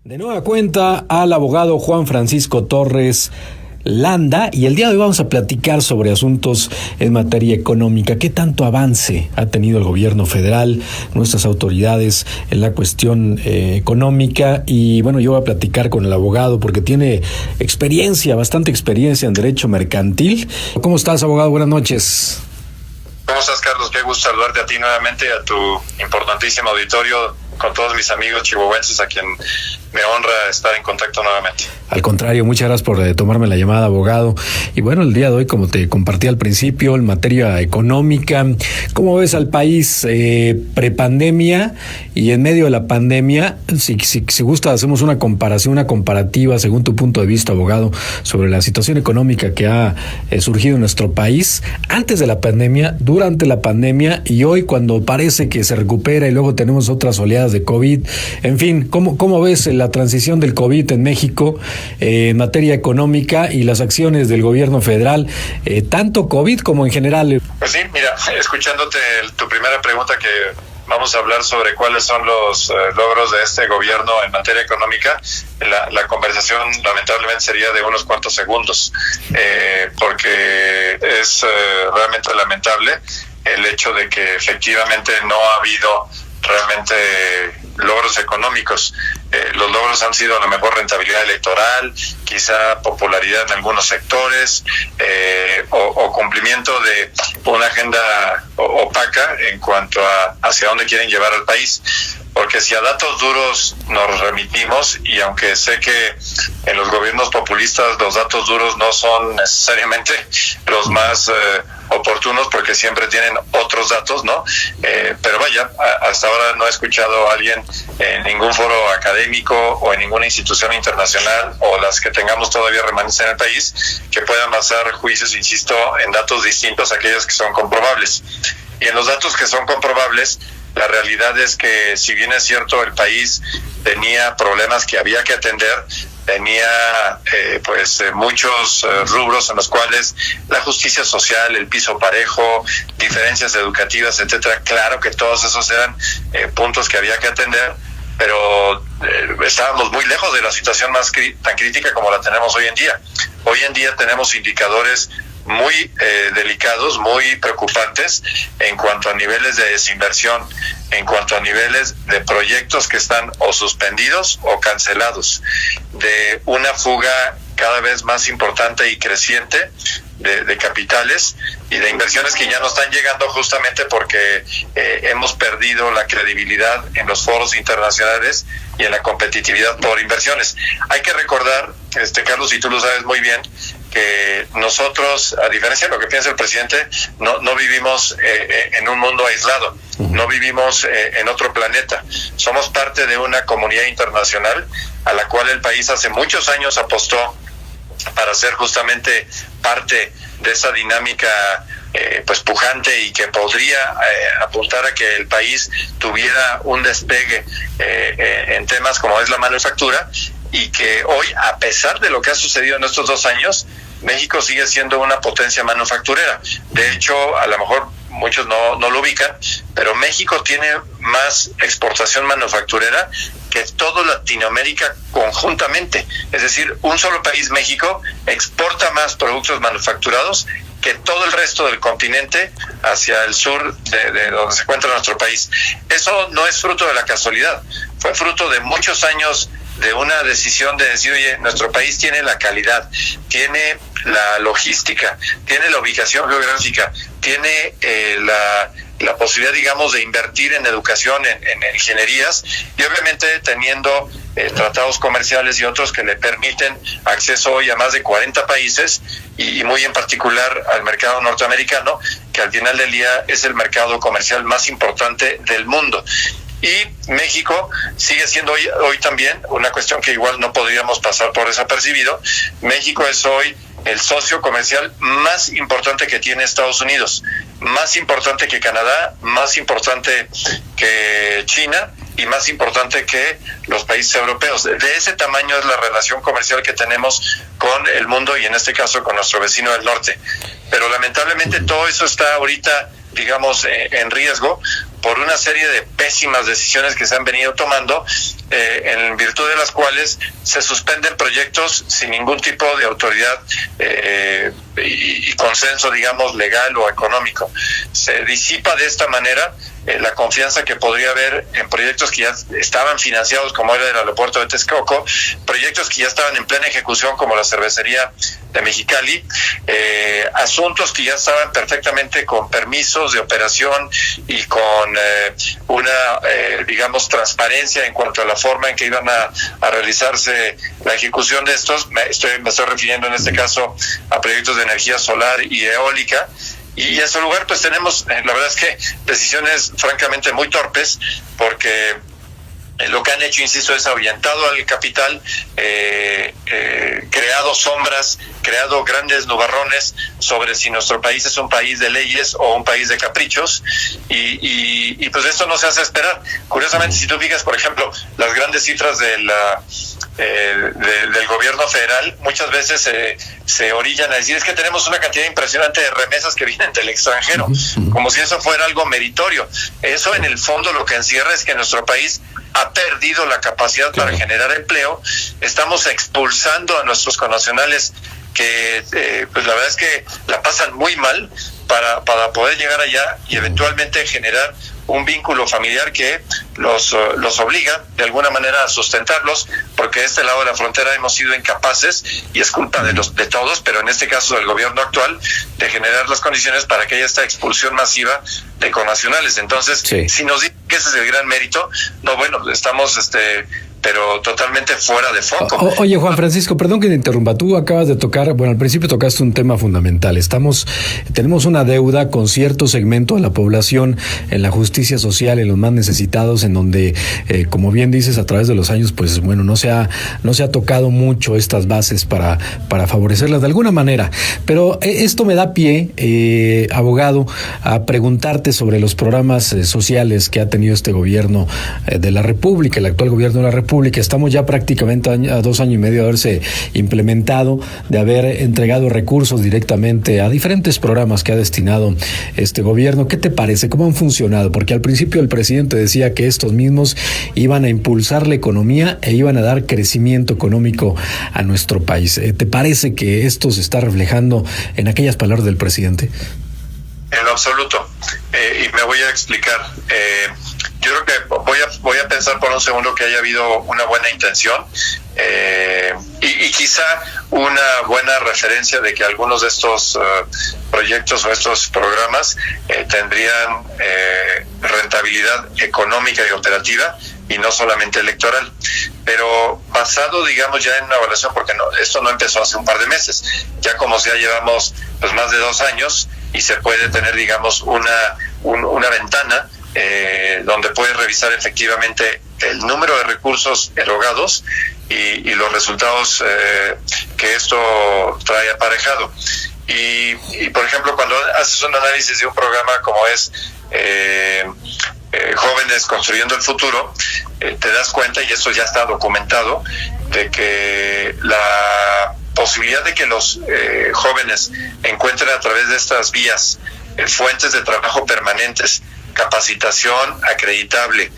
De nueva cuenta al abogado Juan Francisco Torres Landa, y el día de hoy vamos a platicar sobre asuntos en materia económica. ¿Qué tanto avance ha tenido el gobierno federal, nuestras autoridades en la cuestión económica? Y bueno, yo voy a platicar con el abogado porque tiene bastante experiencia en derecho mercantil. ¿Cómo estás, abogado? Buenas noches. ¿Cómo estás, Carlos? Qué gusto saludarte a ti nuevamente, a tu importantísimo auditorio, con todos mis amigos chihuahuenses, a quien me honra estar en contacto nuevamente. Al contrario, muchas gracias por tomarme la llamada, abogado. Y bueno, el día de hoy, como te compartí al principio, en materia económica, ¿cómo ves al país prepandemia y en medio de la pandemia? Si gusta, hacemos una comparativa, según tu punto de vista, abogado, sobre la situación económica que ha surgido en nuestro país antes de la pandemia, durante la pandemia y hoy, cuando parece que se recupera y luego tenemos otras oleadas de COVID. En fin, ¿cómo ves la transición del COVID en México en materia económica y las acciones del gobierno federal, tanto COVID como en general? Pues sí, mira, escuchándote tu primera pregunta, que vamos a hablar sobre cuáles son los logros de este gobierno en materia económica, la conversación lamentablemente sería de unos cuantos segundos, porque es realmente lamentable el hecho de que efectivamente no ha habido realmente logros económicos. Los logros han sido a lo mejor rentabilidad electoral, quizá popularidad en algunos sectores, o cumplimiento de una agenda opaca en cuanto a hacia dónde quieren llevar al país. Porque si a datos duros nos remitimos, y aunque sé que en los gobiernos populistas los datos duros no son necesariamente los más oportunos, porque siempre tienen otros datos, ¿no? Pero vaya, hasta ahora no he escuchado a alguien en ningún foro académico o en ninguna institución internacional, o las que tengamos todavía remanentes en el país, que puedan basar juicios, insisto, en datos distintos a aquellos que son comprobables. Y en los datos que son comprobables, la realidad es que, si bien es cierto, el país tenía problemas que había que atender, tenía muchos rubros en los cuales la justicia social, el piso parejo, diferencias educativas, etcétera. Claro que todos esos eran puntos que había que atender, pero estábamos muy lejos de la situación tan crítica como la tenemos hoy en día. Hoy en día tenemos indicadores muy delicados, muy preocupantes en cuanto a niveles de desinversión, en cuanto a niveles de proyectos que están o suspendidos o cancelados, de una fuga cada vez más importante y creciente de capitales y de inversiones que ya no están llegando, justamente porque hemos perdido la credibilidad en los foros internacionales y en la competitividad por inversiones. Hay que recordar, Carlos, y tú lo sabes muy bien, que nosotros, a diferencia de lo que piensa el presidente, no vivimos en un mundo aislado, no vivimos en otro planeta. Somos parte de una comunidad internacional a la cual el país hace muchos años apostó para ser justamente parte de esa dinámica pujante, y que podría apuntar a que el país tuviera un despegue en temas como es la manufactura, y que hoy, a pesar de lo que ha sucedido en estos 2 años, México sigue siendo una potencia manufacturera. De hecho, a lo mejor muchos no lo ubican, pero México tiene más exportación manufacturera que toda Latinoamérica conjuntamente. Es decir, un solo país, México, exporta más productos manufacturados que todo el resto del continente hacia el sur de donde se encuentra nuestro país. Eso no es fruto de la casualidad, fue fruto de muchos años de una decisión de decir, oye, nuestro país tiene la calidad, tiene la logística, tiene la ubicación geográfica, tiene la posibilidad, digamos, de invertir en educación, en ingenierías, y obviamente teniendo tratados comerciales y otros que le permiten acceso hoy a más de 40 países, y muy en particular al mercado norteamericano, que al final del día es el mercado comercial más importante del mundo. Y México sigue siendo hoy también una cuestión que igual no podríamos pasar por desapercibido. México es hoy el socio comercial más importante que tiene Estados Unidos, más importante que Canadá, más importante que China y más importante que los países europeos. De ese tamaño es la relación comercial que tenemos con el mundo, y en este caso con nuestro vecino del norte. Pero lamentablemente todo eso está ahorita, digamos, en riesgo, por una serie de pésimas decisiones que se han venido tomando, en virtud de las cuales se suspenden proyectos sin ningún tipo de autoridad y consenso, digamos, legal o económico. Se disipa de esta manera la confianza que podría haber en proyectos que ya estaban financiados, como era el aeropuerto de Texcoco, proyectos que ya estaban en plena ejecución, como la cervecería de Mexicali, asuntos que ya estaban perfectamente con permisos de operación y con digamos, transparencia en cuanto a la forma en que iban a realizarse la ejecución de estos. Me estoy refiriendo en este caso a proyectos de energía solar y eólica. Y en su lugar, pues tenemos, la verdad es que decisiones francamente muy torpes, porque lo que han hecho, insisto, es ahuyentado al capital, creado sombras, creado grandes nubarrones sobre si nuestro país es un país de leyes o un país de caprichos, y pues esto no se hace esperar. Curiosamente, si tú fijas, por ejemplo, las grandes cifras del gobierno federal, muchas veces se orillan a decir, es que tenemos una cantidad impresionante de remesas que vienen del extranjero, como si eso fuera algo meritorio. Eso, en el fondo, lo que encierra es que nuestro país ha perdido la capacidad para generar empleo. Estamos expulsando a nuestros connacionales que pues la verdad es que la pasan muy mal para poder llegar allá y eventualmente generar un vínculo familiar que los obliga de alguna manera a sustentarlos, porque de este lado de la frontera hemos sido incapaces, y es culpa de todos, pero en este caso del gobierno actual, de generar las condiciones para que haya esta expulsión masiva de connacionales. Entonces, si nos dicen que ese es el gran mérito, no, bueno, estamos pero totalmente fuera de foco. Oye, Juan Francisco, perdón que te interrumpa. Tú acabas de tocar, bueno, al principio tocaste un tema fundamental. Tenemos una deuda con cierto segmento de la población en la justicia social, en los más necesitados, en donde, como bien dices, a través de los años, pues bueno, no se ha tocado mucho estas bases para favorecerlas de alguna manera. Pero esto me da pie, abogado, a preguntarte sobre los programas sociales que ha tenido este gobierno de la República, el actual gobierno de la República. Estamos ya prácticamente a 2 años y medio de haberse implementado, de haber entregado recursos directamente a diferentes programas que ha destinado este gobierno. ¿Qué te parece? ¿Cómo han funcionado? Porque al principio el presidente decía que estos mismos iban a impulsar la economía e iban a dar crecimiento económico a nuestro país. ¿Te parece que esto se está reflejando en aquellas palabras del presidente? En lo absoluto. Y me voy a explicar. Yo creo que voy a pensar por un segundo que haya habido una buena intención y quizá una buena referencia de que algunos de estos proyectos o estos programas tendrían rentabilidad económica y operativa y no solamente electoral. Pero basado, digamos, ya en una evaluación, porque esto no empezó hace un par de meses, ya como sea llevamos pues más de 2 años y se puede tener, digamos, una ventana donde puedes revisar efectivamente el número de recursos erogados y los resultados que esto trae aparejado. Y por ejemplo, cuando haces un análisis de un programa como es Jóvenes Construyendo el Futuro, te das cuenta, y esto ya está documentado, de que la posibilidad de que los jóvenes encuentren a través de estas vías fuentes de trabajo permanentes, capacitación acreditable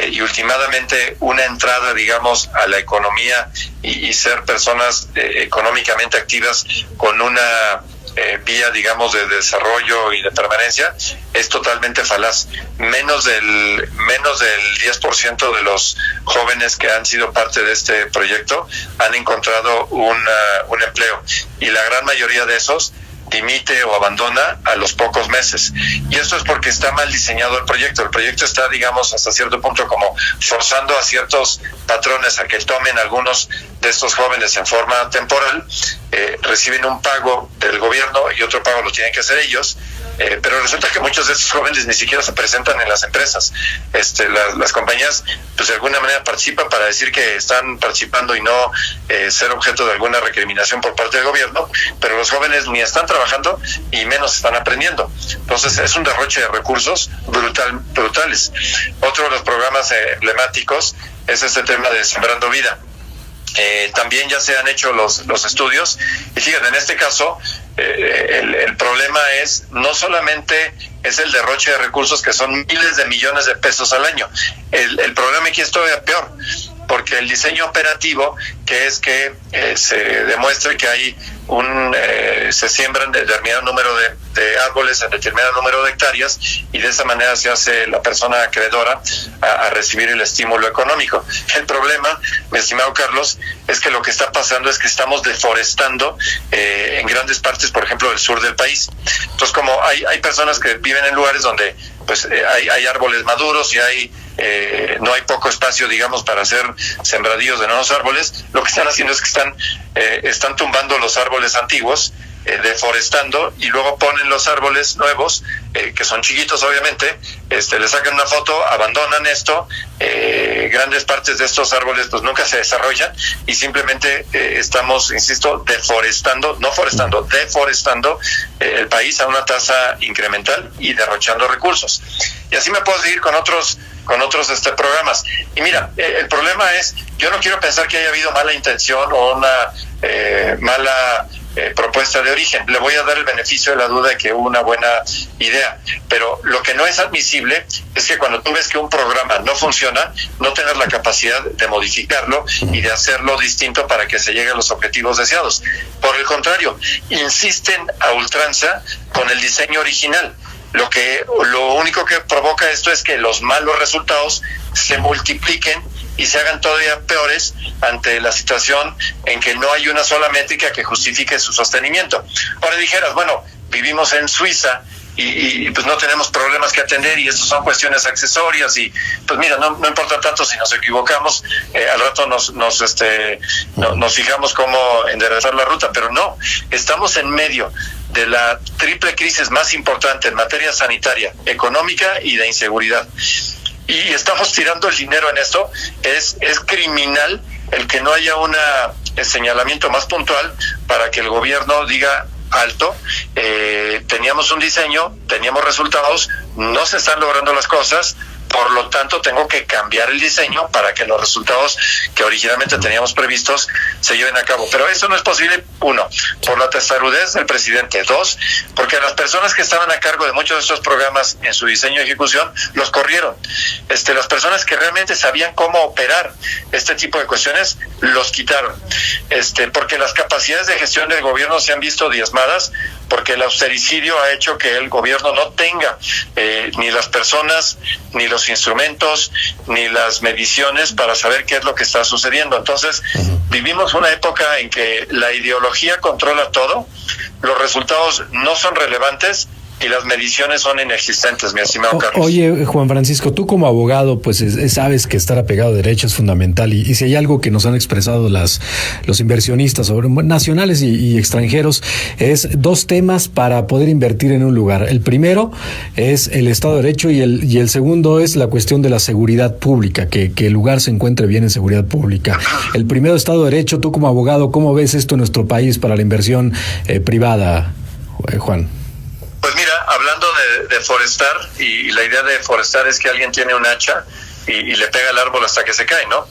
y últimamente una entrada, digamos, a la economía y ser personas económicamente activas con una vía, digamos, de desarrollo y de permanencia, es totalmente falaz. Menos del 10% de los jóvenes que han sido parte de este proyecto han encontrado un empleo, y la gran mayoría de esos dimite o abandona a los pocos meses. Y esto es porque está mal diseñado el proyecto. El proyecto está, digamos, hasta cierto punto como forzando a ciertos patrones a que tomen algunos de estos jóvenes en forma temporal, reciben un pago del gobierno y otro pago lo tienen que hacer ellos, pero resulta que muchos de estos jóvenes ni siquiera se presentan en las empresas. Las compañías, pues de alguna manera participan para decir que están participando y no ser objeto de alguna recriminación por parte del gobierno, pero los jóvenes ni están trabajando y menos están aprendiendo. Entonces es un derroche de recursos brutales. Otro de los programas emblemáticos es este tema de Sembrando Vida. También ya se han hecho los estudios, y fíjate, en este caso el problema es no solamente es el derroche de recursos, que son miles de millones de pesos al año. El problema aquí es todavía peor, porque el diseño operativo, que es que se demuestre que hay se siembran determinado número de árboles en determinado número de hectáreas, y de esa manera se hace la persona acreedora a recibir el estímulo económico. El problema, mi estimado Carlos, es que lo que está pasando es que estamos deforestando en grandes partes, por ejemplo, del sur del país. Entonces, como hay personas que viven en lugares donde pues hay árboles maduros y no hay poco espacio, digamos, para hacer sembradíos de nuevos árboles, lo que están haciendo es que están tumbando los árboles antiguos, deforestando, y luego ponen los árboles nuevos, que son chiquitos obviamente, le sacan una foto, abandonan esto, grandes partes de estos árboles pues nunca se desarrollan, y simplemente estamos, insisto, deforestando el país a una tasa incremental y derrochando recursos. Y así me puedo seguir con otros programas. Y mira, el problema es, yo no quiero pensar que haya habido mala intención o una mala propuesta de origen. Le voy a dar el beneficio de la duda de que hubo una buena idea, pero lo que no es admisible es que cuando tú ves que un programa no funciona, no tengas la capacidad de modificarlo y de hacerlo distinto para que se llegue a los objetivos deseados. Por el contrario, insisten a ultranza con el diseño original. Lo único que provoca esto es que los malos resultados se multipliquen y se hagan todavía peores ante la situación en que no hay una sola métrica que justifique su sostenimiento. Ahora dijeras, bueno, vivimos en Suiza y pues no tenemos problemas que atender, y estas son cuestiones accesorias, y pues mira, no importa tanto si nos equivocamos, al rato nos fijamos cómo enderezar la ruta, pero no, estamos en medio de la triple crisis más importante en materia sanitaria, económica y de inseguridad, y estamos tirando el dinero en esto. Es criminal el que no haya un señalamiento más puntual para que el gobierno diga: alto, teníamos un diseño, teníamos resultados, no se están logrando las cosas, por lo tanto tengo que cambiar el diseño para que los resultados que originalmente teníamos previstos se lleven a cabo. Pero eso no es posible, uno, por la testarudez del presidente; dos, porque las personas que estaban a cargo de muchos de estos programas en su diseño y ejecución los corrieron. Las personas que realmente sabían cómo operar este tipo de cuestiones los quitaron, porque las capacidades de gestión del gobierno se han visto diezmadas, porque el austericidio ha hecho que el gobierno no tenga ni las personas, ni los instrumentos, ni las mediciones para saber qué es lo que está sucediendo. Entonces, vivimos una época en que la ideología controla todo, los resultados no son relevantes y las mediciones son inexistentes, mi estimado Carlos. Oye, Juan Francisco, tú como abogado, pues sabes que estar apegado a derecho es fundamental, y si hay algo que nos han expresado los inversionistas nacionales y extranjeros, es dos temas para poder invertir en un lugar. El primero es el Estado de Derecho, y el segundo es la cuestión de la seguridad pública, que el lugar se encuentre bien en seguridad pública. El primero, Estado de Derecho, tú como abogado, ¿cómo ves esto en nuestro país para la inversión privada, Juan? Pues mira, hablando de forestar, y la idea de forestar es que alguien tiene un hacha y le pega el árbol hasta que se cae, ¿no?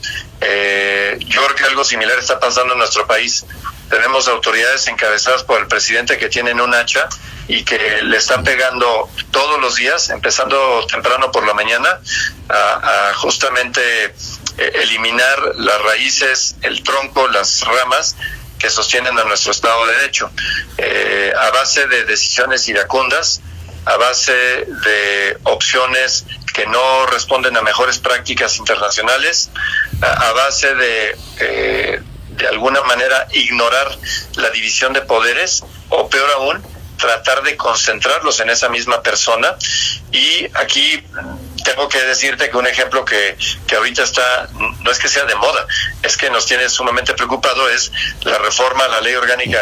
Yo creo que algo similar está pasando en nuestro país. Tenemos autoridades encabezadas por el presidente que tienen un hacha y que le están pegando todos los días, empezando temprano por la mañana, a justamente eliminar las raíces, el tronco, las ramas que sostienen a nuestro Estado de Derecho, a base de decisiones iracundas, a base de opciones que no responden a mejores prácticas internacionales, a base de alguna manera ignorar la división de poderes, o peor aún, tratar de concentrarlos en esa misma persona. Y aquí tengo que decirte que un ejemplo que ahorita está, no es que sea de moda, es que nos tiene sumamente preocupado, es la reforma a la Ley Orgánica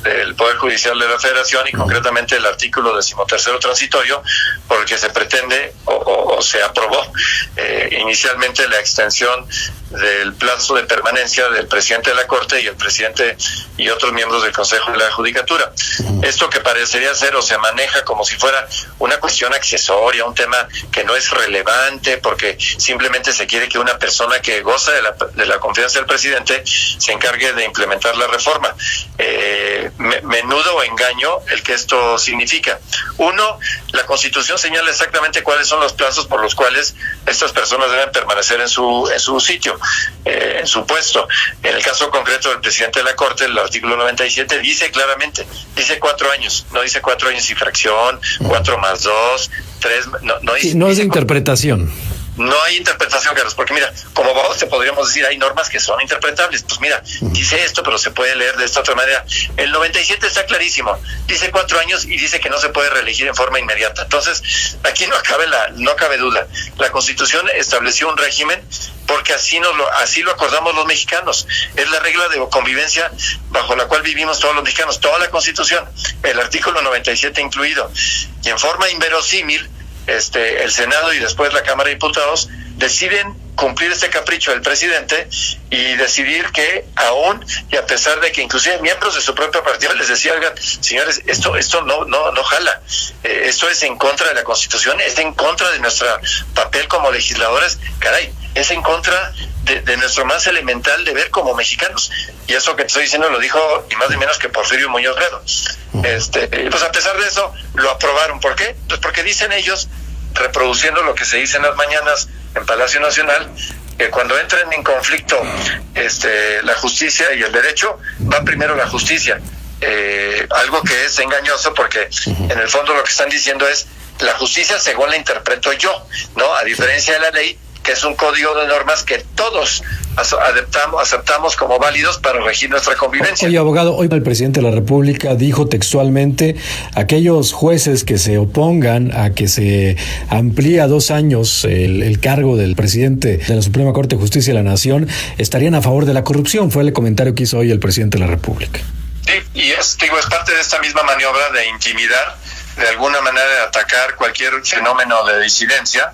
del Poder Judicial de la Federación, y concretamente el artículo 13º transitorio, por el que se pretende o se aprobó inicialmente la extensión del plazo de permanencia del presidente de la Corte y el presidente y otros miembros del Consejo de la Judicatura. Esto que parecería ser o se maneja como si fuera una cuestión accesoria, un tema que no es relevante, porque simplemente se quiere que una persona que goza de la confianza del presidente se encargue de implementar la reforma. Menudo engaño el que esto significa. Uno, la Constitución señala exactamente cuáles son los plazos por los cuales estas personas deben permanecer en su sitio, en su puesto. En el caso concreto del presidente de la Corte, el artículo 97 dice claramente, dice 4 años, no dice 4 años y fracción, 4 más 2, 3, no dice... Sí, no es de interpretación. No hay interpretación, Carlos, porque mira, como abogados te podríamos decir, hay normas que son interpretables. Pues mira, dice esto, pero se puede leer de esta otra manera. El 97 está clarísimo, dice 4 años y dice que no se puede reelegir en forma inmediata. Entonces, aquí no cabe duda. La Constitución estableció un régimen porque así lo acordamos los mexicanos. Es la regla de convivencia bajo la cual vivimos todos los mexicanos, toda la Constitución, el artículo 97 incluido. Y en forma inverosímil, el Senado y después la Cámara de Diputados deciden cumplir este capricho del presidente y decidir que aún y a pesar de que inclusive miembros de su propio partido les decían, oigan, señores, esto no jala, esto es en contra de la Constitución, es en contra de nuestro papel como legisladores, caray, es en contra de nuestro más elemental deber como mexicanos. Y eso que te estoy diciendo lo dijo ni más ni menos que Porfirio Muñoz Ledo. Pues a pesar de eso lo aprobaron. ¿Por qué? Pues porque dicen ellos, reproduciendo lo que se dice en las mañanas en Palacio Nacional, que cuando entren en conflicto la justicia y el derecho, va primero la justicia. Algo que es engañoso porque en el fondo lo que están diciendo es la justicia según la interpreto yo, ¿no? A diferencia de la ley, que es un código de normas que todos aceptamos como válidos para regir nuestra convivencia. Oye, abogado, hoy el presidente de la República dijo textualmente: aquellos jueces que se opongan a que se amplíe a 2 años el cargo del presidente de la Suprema Corte de Justicia de la Nación estarían a favor de la corrupción. Fue el comentario que hizo hoy el presidente de la República. Sí, y es parte de esta misma maniobra de intimidar, de alguna manera de atacar cualquier fenómeno de disidencia,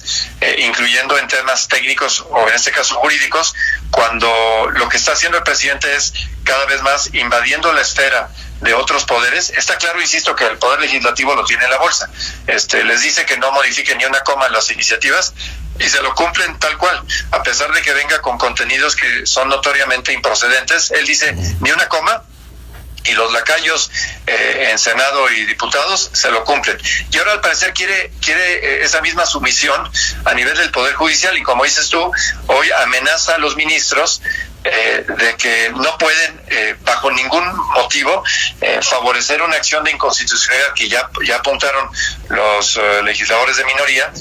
incluyendo en temas técnicos o en este caso jurídicos, cuando lo que está haciendo el presidente es cada vez más invadiendo la esfera de otros poderes. Está claro, insisto, que el poder legislativo lo tiene en la bolsa. Les dice que no modifiquen ni una coma en las iniciativas y se lo cumplen tal cual, a pesar de que venga con contenidos que son notoriamente improcedentes. Él dice ni una coma, y los lacayos en Senado y diputados se lo cumplen. Y ahora al parecer quiere esa misma sumisión a nivel del Poder Judicial, y como dices tú, hoy amenaza a los ministros de que no pueden bajo ningún motivo favorecer una acción de inconstitucionalidad que ya apuntaron los legisladores de minoría,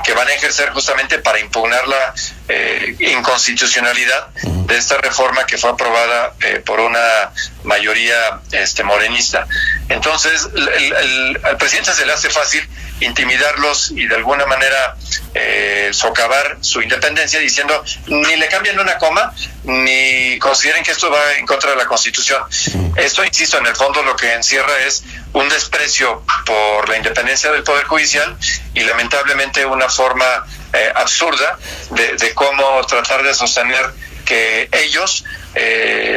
que van a ejercer justamente para impugnar la inconstitucionalidad de esta reforma que fue aprobada por una mayoría morenista. Entonces, al presidente se le hace fácil intimidarlos y de alguna manera socavar su independencia diciendo ni le cambian una coma ni consideren que esto va en contra de la Constitución. Esto, insisto, en el fondo lo que encierra es un desprecio por la independencia del Poder Judicial y lamentablemente una forma absurda de cómo tratar de sostener que ellos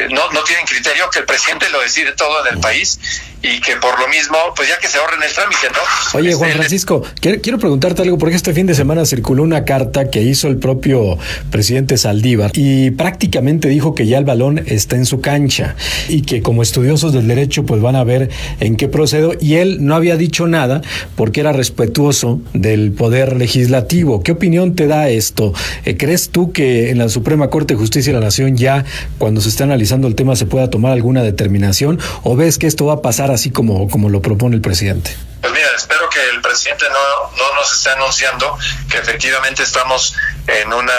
no tienen criterio, que el presidente lo decide todo en el país y que por lo mismo, pues ya que se ahorren el trámite, ¿no? Oye, Juan Francisco, quiero preguntarte algo, porque este fin de semana circuló una carta que hizo el propio presidente Saldívar y prácticamente dijo que ya el balón está en su cancha y que como estudiosos del derecho pues van a ver en qué procedo, y él no había dicho nada porque era respetuoso del poder legislativo. ¿Qué opinión te da esto? ¿Crees tú que en la Suprema Corte de Justicia de la Nación ya cuando se está analizando el tema se pueda tomar alguna determinación, o ves que esto va a pasar así como lo propone el presidente? Pues mira, espero que el presidente no nos esté anunciando que efectivamente estamos en una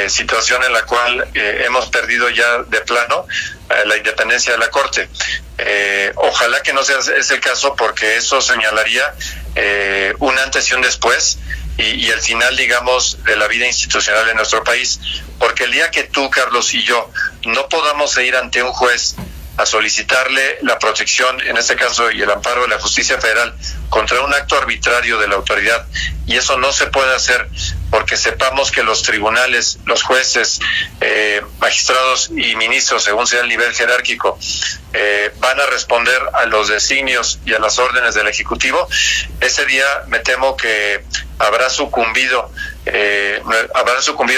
situación en la cual hemos perdido ya de plano la independencia de la Corte. Ojalá que no sea ese el caso, porque eso señalaría un antes y un después y el final, digamos, de la vida institucional en nuestro país. Porque el día que tú, Carlos, y yo no podamos ir ante un juez a solicitarle la protección, en este caso, y el amparo de la justicia federal contra un acto arbitrario de la autoridad, y eso no se puede hacer porque sepamos que los tribunales, los jueces, magistrados y ministros, según sea el nivel jerárquico, van a responder a los designios y a las órdenes del Ejecutivo. Ese día me temo que habrá sucumbido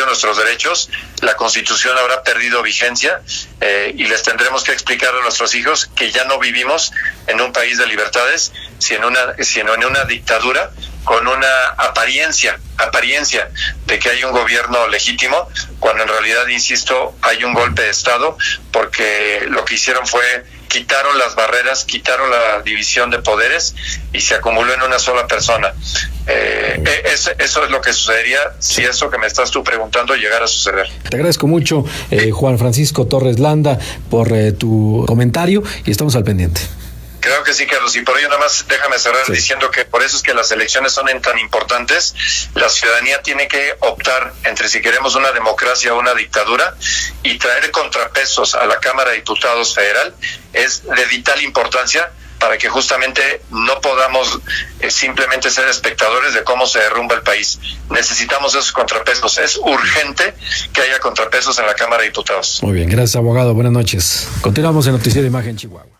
nuestros derechos, la Constitución habrá perdido vigencia, y les tendremos que explicar a nuestros hijos que ya no vivimos en un país de libertades, sino en una dictadura con una apariencia de que hay un gobierno legítimo, cuando en realidad, insisto, hay un golpe de Estado, porque lo que hicieron fue quitaron las barreras, quitaron la división de poderes y se acumuló en una sola persona. Eso es lo que sucedería si eso que me estás tú preguntando llegara a suceder. Te agradezco mucho, Juan Francisco Torres Landa, por tu comentario, y estamos al pendiente. Creo que sí, Carlos, y por ello nada más déjame cerrar diciendo que por eso es que las elecciones son tan importantes. La ciudadanía tiene que optar entre si queremos una democracia o una dictadura, y traer contrapesos a la Cámara de Diputados Federal es de vital importancia para que justamente no podamos simplemente ser espectadores de cómo se derrumba el país. Necesitamos esos contrapesos. Es urgente que haya contrapesos en la Cámara de Diputados. Muy bien, gracias, abogado. Buenas noches. Continuamos en Noticiero Imagen Chihuahua.